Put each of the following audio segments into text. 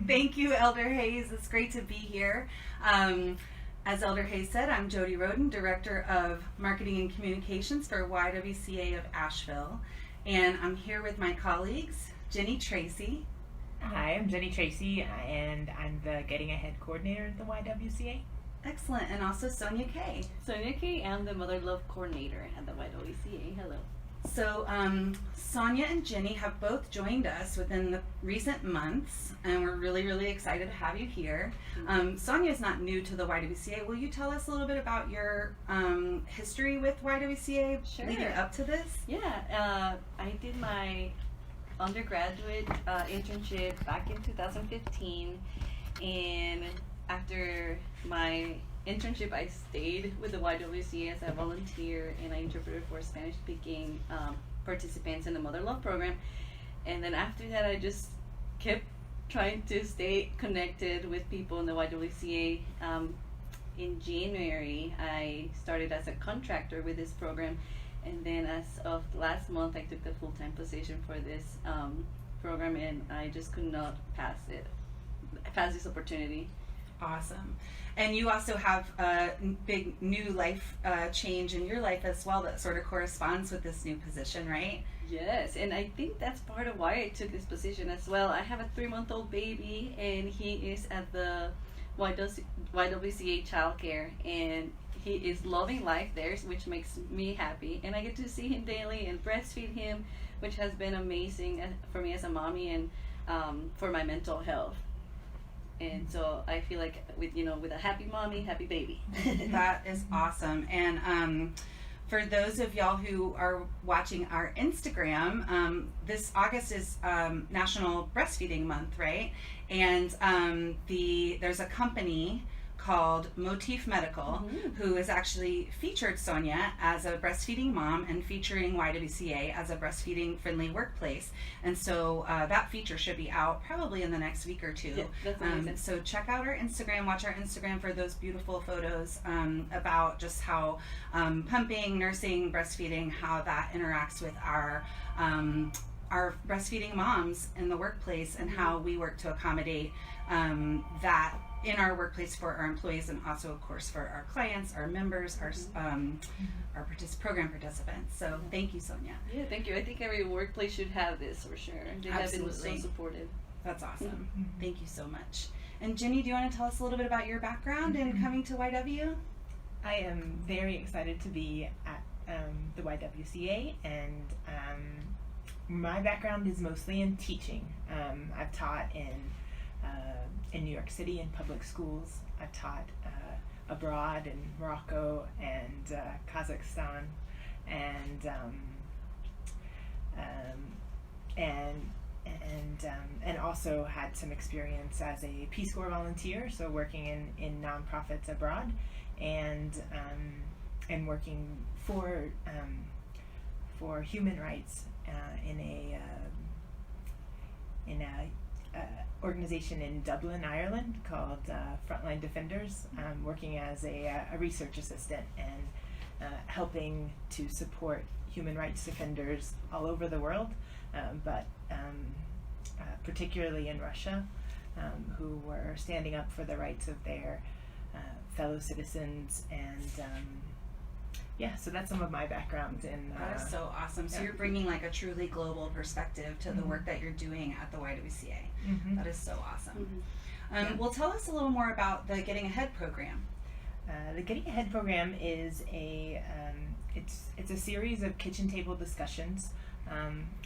Thank you, Elder Hayes. It's great to be here. As Elder Hayes said, I'm Jodi Rhoden, Director of Marketing and Communications for YWCA of Asheville. And I'm here with my colleagues, Tracy. Hi, I'm Tracy, and I'm the Getting Ahead Coordinator at the YWCA. Excellent. And also Sonia K. Sonia K. I'm the MotherLove Coordinator at the YWCA. Hello. So Sonia and Jenny have both joined us within the recent months, and we're really, really excited to have you here. Sonia is not new to the YWCA. Will you tell us a little bit about your history with YWCA leading up to this? Yeah, I did my undergraduate internship back in 2015, and after my internship, I stayed with the YWCA as a volunteer, and I interpreted for Spanish-speaking participants in the MotherLove program. And then after that, I just kept trying to stay connected with people in the YWCA. In January, I started as a contractor with this program, and then as of last month, I took the full-time position for this program, and I just could not pass this opportunity. Awesome. And you also have a big new life change in your life as well that sort of corresponds with this new position, right? Yes, and I think that's part of why I took this position as well. I have a 3-month-old baby, and he is at the YWCA childcare, and he is loving life there, which makes me happy. And I get to see him daily and breastfeed him, which has been amazing for me as a mommy and for my mental health. And so I feel like with a happy mommy, happy baby. That is awesome. And for those of y'all who are watching our Instagram, this August is National Breastfeeding Month, right? And there's a company called Motif Medical, who has actually featured Sonia as a breastfeeding mom and featuring YWCA as a breastfeeding friendly workplace. And so that feature should be out probably in the next week or two. Yeah, that's amazing. So check out our Instagram, watch our Instagram for those beautiful photos about just how pumping, nursing, breastfeeding, how that interacts with our breastfeeding moms in the workplace, and how we work to accommodate that in our workplace for our employees, and also of course for our clients, our members, our program participants. So thank you, Sonia. Yeah, thank you. I think every workplace should have this for sure. They have been so supportive. That's awesome. Thank you so much. And Jenny, do you want to tell us a little bit about your background in coming to YW? I am very excited to be at the YWCA, and my background is mostly in teaching. I've taught in New York City in public schools. I've taught abroad in Morocco and Kazakhstan, and also had some experience as a Peace Corps volunteer, so working in nonprofits abroad, and working for human rights in a organization in Dublin, Ireland called Frontline Defenders, working as a research assistant and helping to support human rights defenders all over the world, but particularly in Russia, who were standing up for the rights of their fellow citizens. And so that's some of my background in that is so awesome. So you're bringing like a truly global perspective to the work that you're doing at the YWCA. That is so awesome. Well, tell us a little more about the Getting Ahead program. The Getting Ahead program is it's a series of kitchen table discussions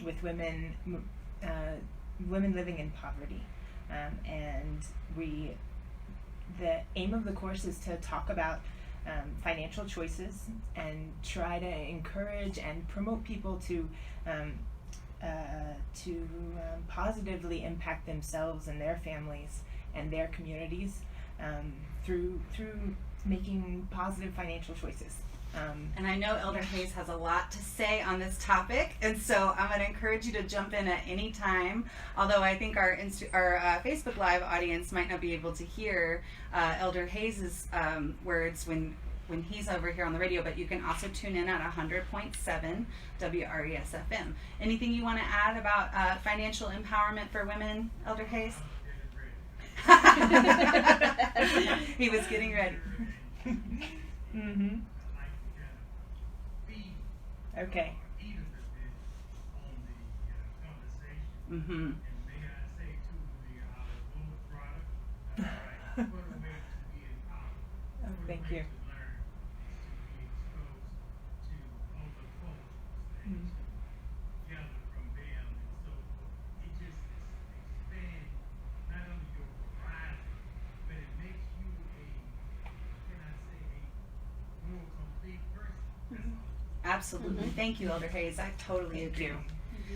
with women living in poverty, and the aim of the course is to talk about financial choices and try to encourage and promote people to positively impact themselves and their families and their communities through making positive financial choices. And I know Elder Hayes has a lot to say on this topic, and so I'm going to encourage you to jump in at any time, although I think our Facebook Live audience might not be able to hear Elder Hayes' words when he's over here on the radio, but you can also tune in at 100.7 WRES FM. Anything you want to add about financial empowerment for women, Elder Hayes? He was getting ready. Mm-hmm. Okay. Mm-hmm. Oh, thank you. Mm. Absolutely. Thank you, Elder Hayes. I totally Thank agree. you.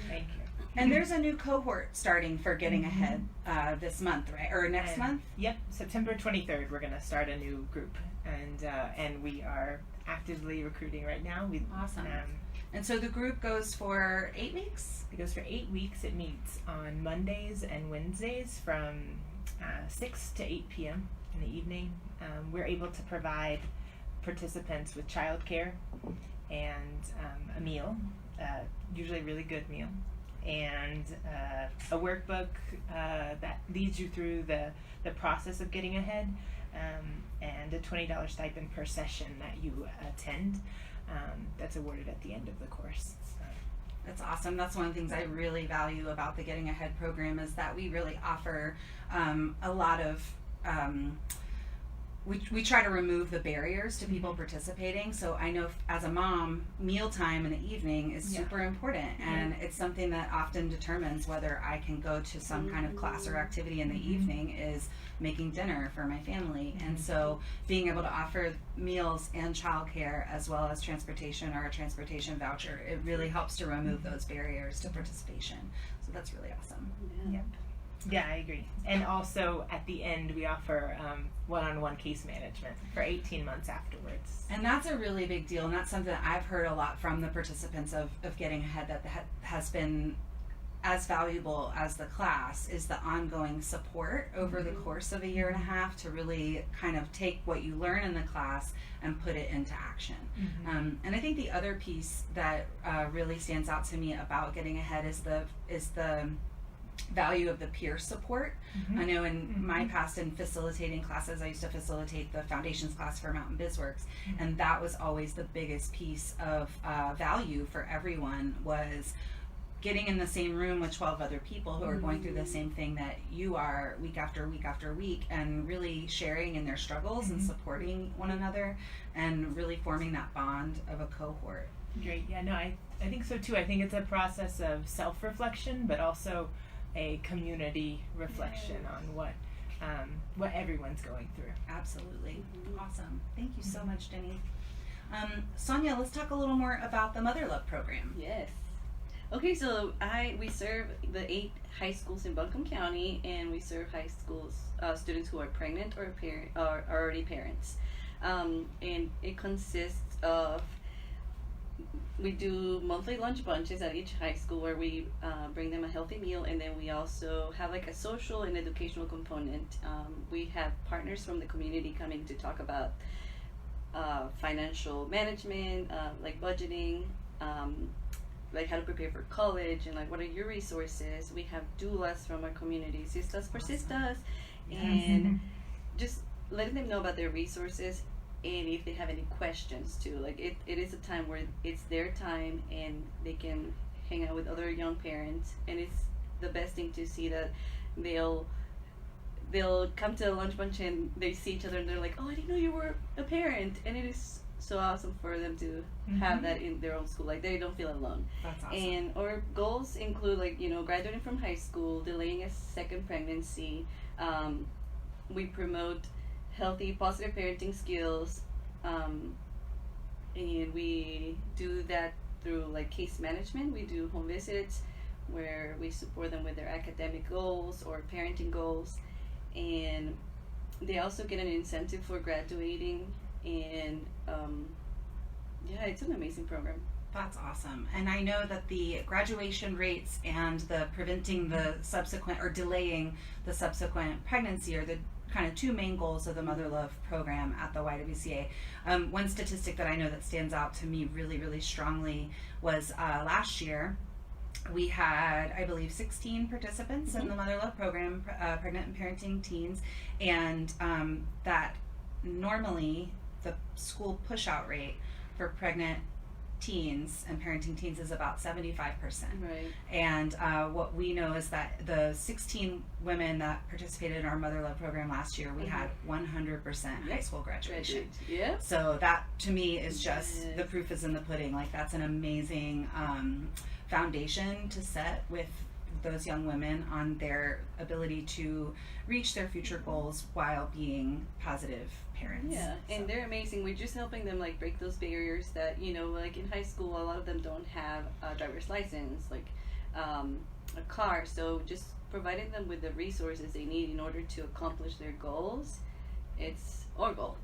Thank you. And there's a new cohort starting for Getting Mhm. Ahead this month, right? Or next And- month? Yep, September 23rd, we're going to start a new group, and we are actively recruiting right now. Awesome. And so the group goes for 8 weeks? It goes for 8 weeks. It meets on Mondays and Wednesdays from 6 to 8 p.m. in the evening. We're able to provide participants with childcare and a meal, usually a really good meal, and a workbook that leads you through the process of getting ahead, and a $20 stipend per session that you attend, that's awarded at the end of the course. That's awesome. That's one of the things I really value about the Getting Ahead program is that we really offer a lot of we try to remove the barriers to people participating. So I know as a mom, mealtime in the evening is super important, and it's something that often determines whether I can go to some kind of class or activity in the evening is making dinner for my family. And so being able to offer meals and childcare as well as transportation or a transportation voucher, it really helps to remove those barriers to participation. So that's really awesome. Yep. Yeah, I agree. And also at the end, we offer one-on-one case management for 18 months afterwards. And that's a really big deal, and that's something that I've heard a lot from the participants of Getting Ahead that has been as valuable as the class is the ongoing support over the course of a year and a half to really kind of take what you learn in the class and put it into action. And I think the other piece that really stands out to me about Getting Ahead is the value of the peer support. I know in my past in facilitating classes, I used to facilitate the foundations class for Mountain BizWorks, and that was always the biggest piece of value for everyone was getting in the same room with 12 other people who are going through the same thing that you are week after week after week, and really sharing in their struggles and supporting one another and really forming that bond of a cohort. Great. Yeah, no, I think so too. I think it's a process of self-reflection, but also a community reflection on what everyone's going through. Absolutely. Awesome. Thank you so much, Jenny. Sonia, let's talk a little more about the MotherLove program. Yes. Okay, so we serve the 8 high schools in Buncombe County, and we serve high schools students who are pregnant or are already parents. And it consists of, we do monthly lunch bunches at each high school where we bring them a healthy meal, and then we also have like a social and educational component. We have partners from the community coming to talk about financial management, like budgeting, like how to prepare for college, and like what are your resources. We have doulas from our community, Sistas for Sistas, and just letting them know about their resources, and if they have any questions too. Like it is a time where it's their time and they can hang out with other young parents, and it's the best thing to see that they'll come to a lunch bunch and they see each other and they're like, oh, I didn't know you were a parent, and it is so awesome for them to have that in their own school. Like they don't feel alone. That's awesome. And our goals include like, graduating from high school, delaying a second pregnancy. We promote healthy, positive parenting skills, and we do that through like case management. We do home visits where we support them with their academic goals or parenting goals, and they also get an incentive for graduating. And it's an amazing program. That's awesome. And I know that the graduation rates and the preventing the subsequent or delaying the subsequent pregnancy are the kind of 2 main goals of the MotherLove program at the YWCA. One statistic that I know that stands out to me really, really strongly was last year we had, I believe, 16 participants in the MotherLove program, pregnant and parenting teens, and that normally the school push-out rate for pregnant teens and parenting teens is about 75%. Right. And what we know is that the 16 women that participated in our MotherLove program last year, we had 100% high school graduation. Yeah. So that to me is just the proof is in the pudding. Like that's an amazing foundation to set with those young women on their ability to reach their future goals while being positive parents. Yeah, and they're amazing. We're just helping them like break those barriers that, you know, like in high school, a lot of them don't have a driver's license, like a car. So just providing them with the resources they need in order to accomplish their goals, it's our goal.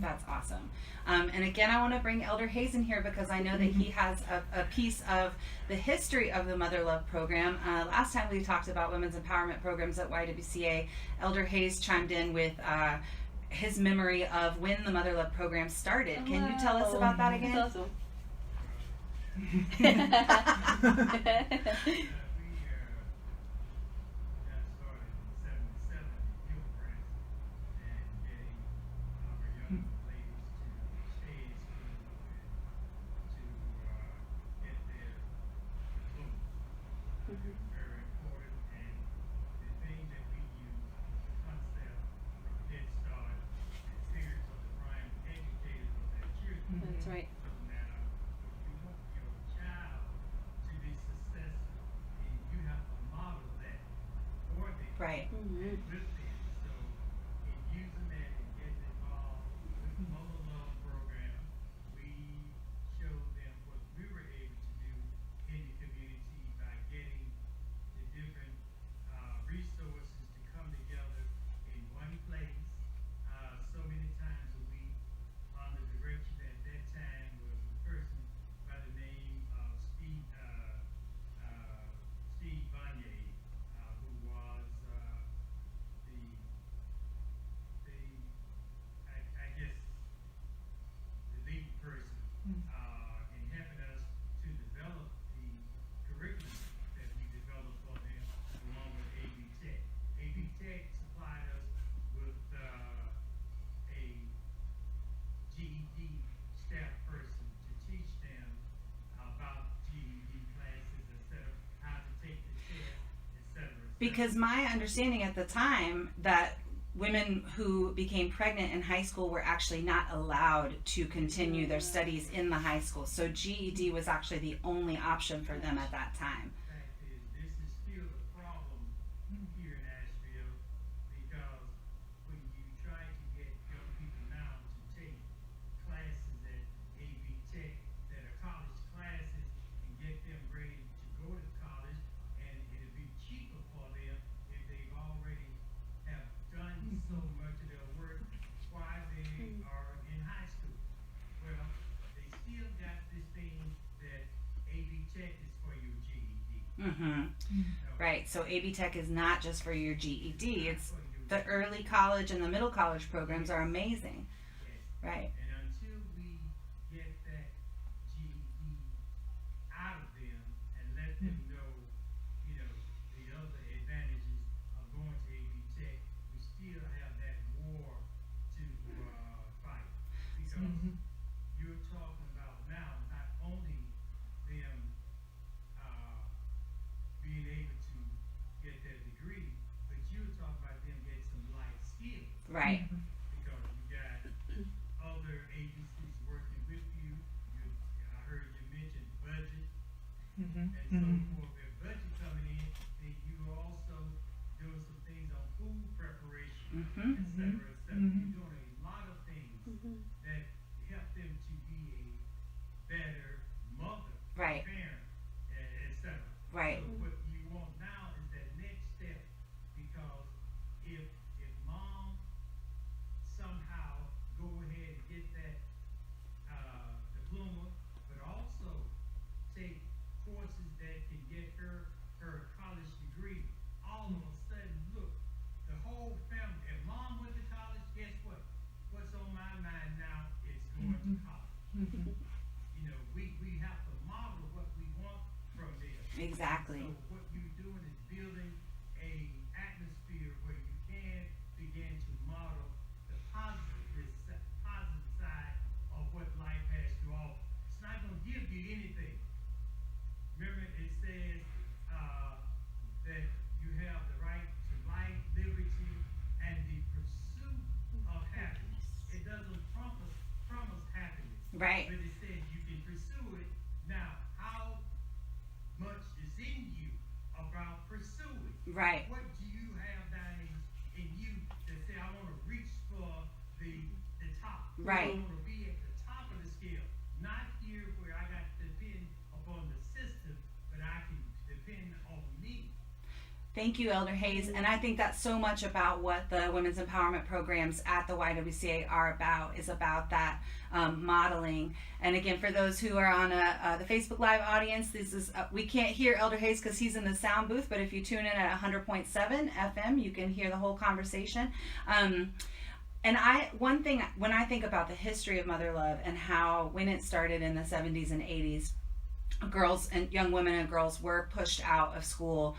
That's awesome. And again, I want to bring Elder Hayes in here because I know that he has a piece of the history of the MotherLove program. Last time we talked about women's empowerment programs at YWCA, Elder Hayes chimed in with his memory of when the MotherLove program started. Can you tell us about that again? That's awesome. That's right. Right. Because my understanding at the time that women who became pregnant in high school were actually not allowed to continue their studies in the high school. So GED was actually the only option for them at that time. Right, so AB Tech is not just for your GED, it's the early college and the middle college programs are amazing. Right. And until we get that GED out of them and let them know, you know, the other advantages of going to AB Tech, we still have that war to fight. Because you're talking about now not only them being able to get that degree, but you're talking about them getting some life skills. Right. Because you got other agencies working with you. I heard you mention budget and so forth. With budget coming in, then you're also doing some things on food preparation, et cetera, et cetera. You're doing a lot of things that help them to be a better mother, Right. parent, et cetera. Right. So what you want now is that next step, because if mom somehow go ahead and get that diploma, but also take courses that can get her college degree, all of a sudden, look, the whole family, if mom went to college, guess what? Exactly. So what you're doing is building a atmosphere where you can begin to model the positive side of what life has to offer. It's not going to give you anything. Remember, it says that you have the right to life, liberty, and the pursuit of happiness. It doesn't promise happiness. Right. But it says you can pursue it. Now, how much is in you about pursuing? Right. What do you have down in you that say, I want to reach for the top? Right. I want to be at the top of the scale. Not here where I got to depend upon the system, but I can depend on me. Thank you, Elder Hayes. And I think that's so much about what the women's empowerment programs at the YWCA are about, is about that modeling. And again, for those who are on the Facebook Live audience, this is we can't hear Elder Hayes because he's in the sound booth, but if you tune in at 100.7 FM, you can hear the whole conversation. And one thing, when I think about the history of MotherLove and how when it started in the 70s and 80s, girls and young women and girls were pushed out of school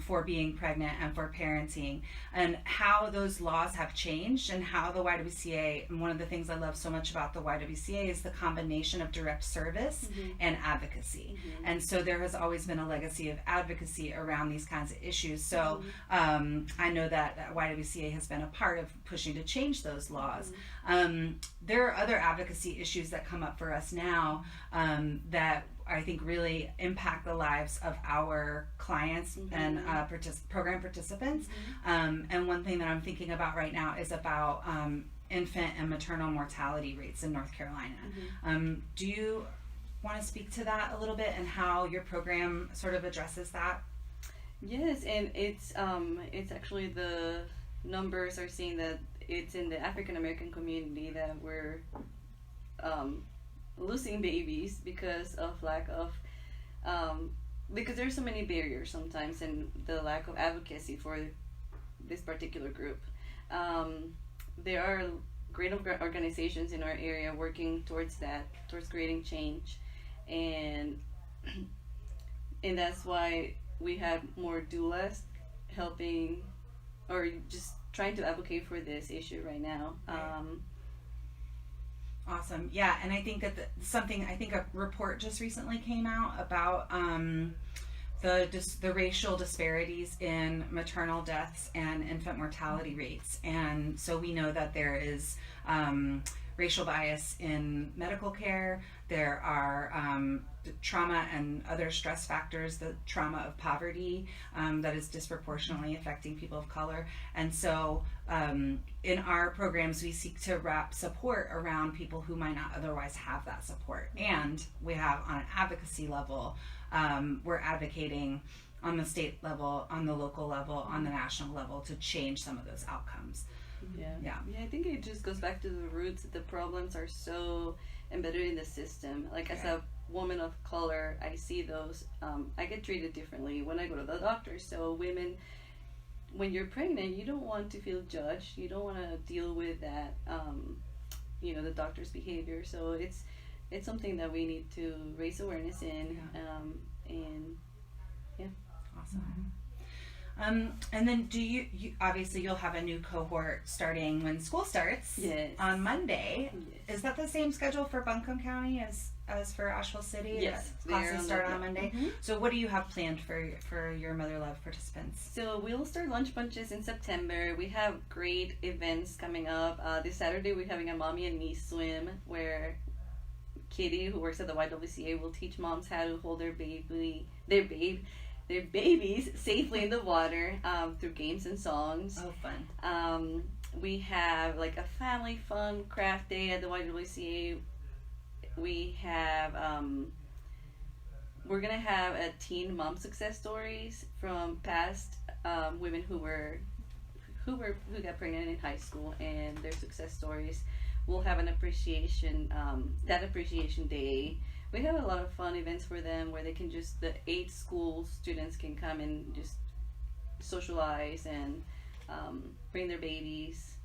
for being pregnant and for parenting, and how those laws have changed, and how the YWCA, and one of the things I love so much about the YWCA is the combination of direct service and advocacy. And so there has always been a legacy of advocacy around these kinds of issues. So I know that YWCA has been a part of pushing to change those laws. There are other advocacy issues that come up for us now that I think really impact the lives of our clients and program participants. And one thing that I'm thinking about right now is about infant and maternal mortality rates in North Carolina. Do you want to speak to that a little bit and how your program sort of addresses that? Yes, and it's actually the numbers are saying that it's in the African American community that we're losing babies because of lack of because there's so many barriers sometimes, and the lack of advocacy for this particular group. There are great organizations in our area working towards that, towards creating change, and that's why we have more doulas helping or just trying to advocate for this issue right now. Awesome. Yeah, and I think that a report just recently came out about the racial disparities in maternal deaths and infant mortality rates. And so we know that there is racial bias in medical care. There are trauma and other stress factors, the trauma of poverty that is disproportionately affecting people of color. And so in our programs, we seek to wrap support around people who might not otherwise have that support. And we have, on an advocacy level, we're advocating on the state level, on the local level, on the national level to change some of those outcomes. Yeah, I think it just goes back to the roots. The problems are so embedded in the system. Like, as a woman of color, I see those. I get treated differently when I go to the doctor. So women, when you're pregnant, you don't want to feel judged. You don't want to deal with that, the doctor's behavior. So it's something that we need to raise awareness in. Awesome. And then do you obviously you'll have a new cohort starting when school starts on Monday. Is that the same schedule for Buncombe County as for Asheville City? Yes, classes start on Monday. So what do you have planned for your MotherLove participants? So we'll start lunch bunches in September. We have great events coming up. This Saturday we're having a mommy and me swim where Kitty, who works at the YWCA, will teach moms how to hold their babies safely in the water through games and songs. Oh, fun. We have like a family fun craft day at the YWCA. We have we're gonna have a teen mom success stories from past women who got pregnant in high school and their success stories. We'll have an appreciation day. We have a lot of fun events for them where they can the 8 school students can come and just socialize and bring their babies.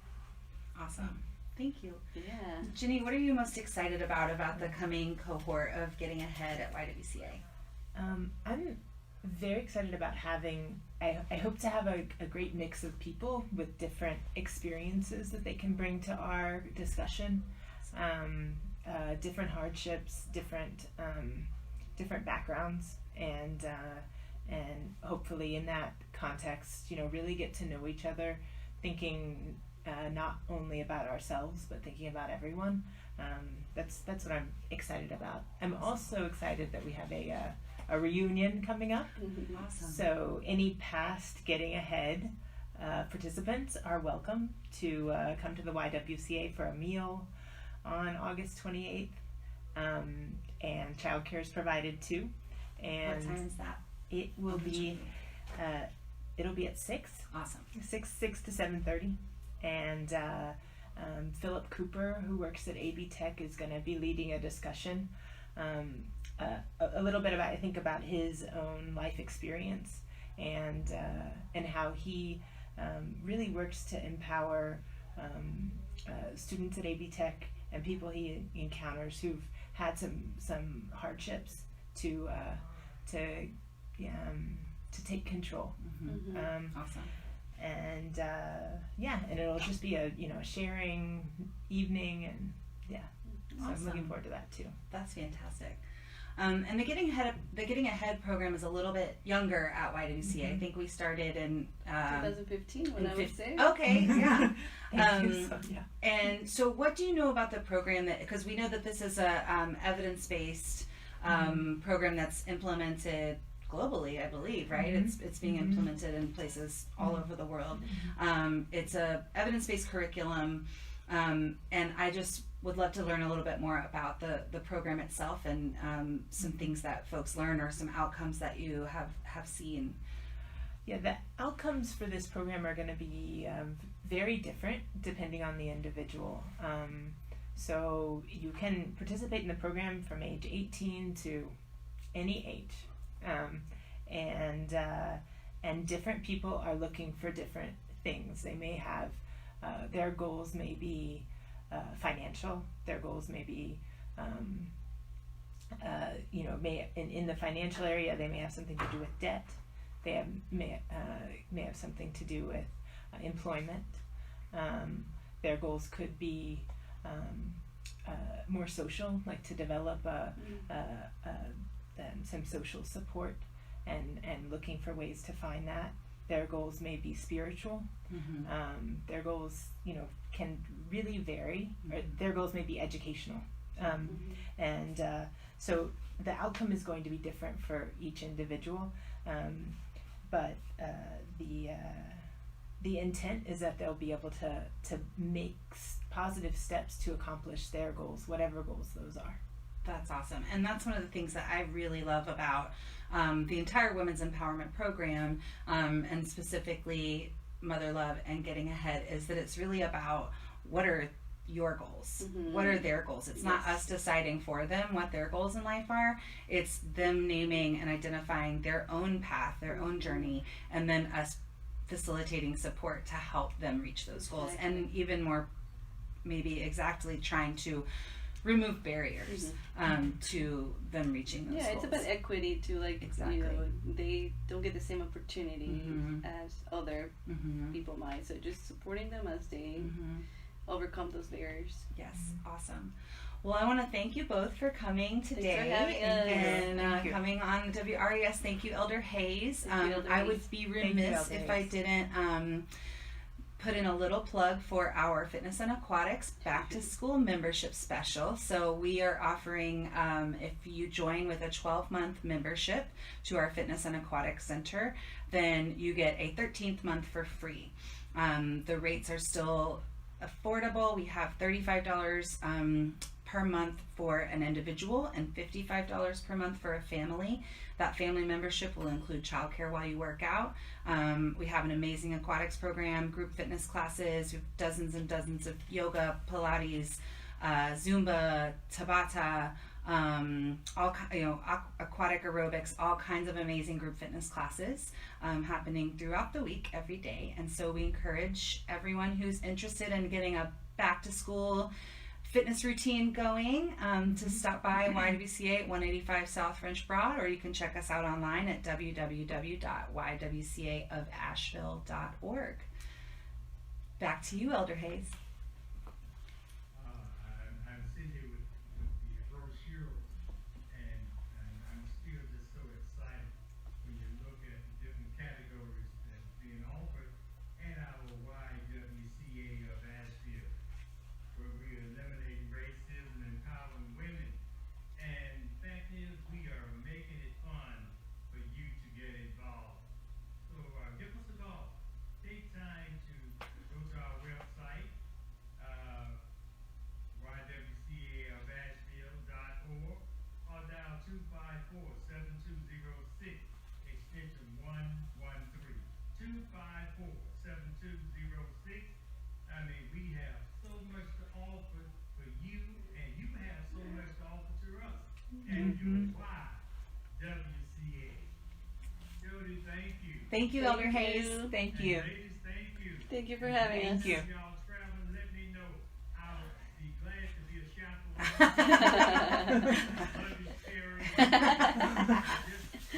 Awesome. Thank you. Yeah. Ginny, what are you most excited about the coming cohort of Getting Ahead at YWCA? very excited about having, I hope to have a great mix of people with different experiences that they can bring to our discussion, different hardships, different backgrounds, and hopefully in that context, really get to know each other, thinking not only about ourselves but thinking about everyone. That's what I'm excited about. I'm also excited that we have a reunion coming up. Awesome. So any past Getting Ahead participants are welcome to come to the YWCA for a meal on August 28th, and childcare is provided too. And What time is that? it will be it'll be at 6. Awesome. 6 to 7:30, and Philip Cooper, who works at AB Tech, is going to be leading a discussion, a little bit about his own life experience, and how he really works to empower students at AB Tech and people he encounters who've had some hardships to take control. Awesome. And and it'll just be a sharing evening, and so I'm looking forward to that too. That's fantastic. And the Getting Ahead program is a little bit younger at YWCA. I think we started in 2015 when I was there. Okay, yeah. Thank you, Sonia. And so, what do you know about the program? Because we know that this is a evidence-based program that's implemented globally, I believe, right? It's being implemented in places all over the world. It's a evidence-based curriculum, and I just would love to learn a little bit more about the program itself, and some things that folks learn, or some outcomes that you have seen. Yeah, the outcomes for this program are going to be very different depending on the individual. So you can participate in the program from age 18 to any age, and different people are looking for different things. They may have their goals may be financial. Their goals may be in the financial area, they may have something to do with debt. They may have something to do with employment. Their goals could be more social, like to develop some social support, and looking for ways to find that. Their goals may be spiritual. Their goals, can really vary. Or their goals may be educational. And so the outcome is going to be different for each individual. But the intent is that they'll be able to make positive steps to accomplish their goals, whatever goals those are. That's awesome. And that's one of the things that I really love about the entire Women's Empowerment Program, and specifically MotherLove and Getting Ahead, is that it's really about what are your goals? What are their goals? It's not us deciding for them what their goals in life are. It's them naming and identifying their own path, their own journey, and then us facilitating support to help them reach those goals. And even more, maybe exactly trying to remove barriers to them reaching those goals. Yeah, it's about equity too. Like, Exactly. They don't get the same opportunity as other people might. So just supporting them as they overcome those barriers. Yes, awesome. Well, I want to thank you both for coming today having us. and coming on WRES. Thank you, Elder Hayes. Thank you, Elder I Hayes. would be remiss if I didn't put in a little plug for our Fitness and Aquatics Back to School membership special. So we are offering, if you join with a 12-month membership to our Fitness and Aquatics Center, then you get a 13th month for free. The rates are still affordable. We have $35 per month for an individual and $55 per month for a family. That family membership will include childcare while you work out. We have an amazing aquatics program, group fitness classes, we have dozens and dozens of yoga, Pilates, Zumba, Tabata, aquatic aerobics, all kinds of amazing group fitness classes happening throughout the week, every day. And so we encourage everyone who's interested in getting a back to school fitness routine going, to stop by YWCA at 185 South French Broad, or you can check us out online at www.ywcaofasheville.org. Back to you, Elder Hayes. I'm sitting here with the brochure, and I'm still just so excited when you look at the different categories that's being offered at our YWCA of Asheville, where we are eliminating racism and empowering women. And the fact is, we are making it fun for you to get involved. So give us a call. Take time to go to our website, YWCAofasheville.org, or dial 254-7206, extension 113. 254-7206. I mean, we have so much to offer for you, and you have so much to offer to us. And your YWCA. Jodi, thank you. Thank you, Elder Hayes. Thank And you. ladies, thank you. Thank you for having Thank us. you. If y'all traveling, let me know. I'll be glad to be a chaperone.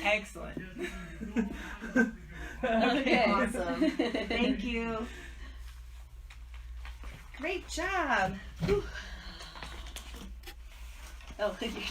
Excellent. Just when you go, I'll let you go. Okay. Awesome. Thank you. Great job. Oh, thank you.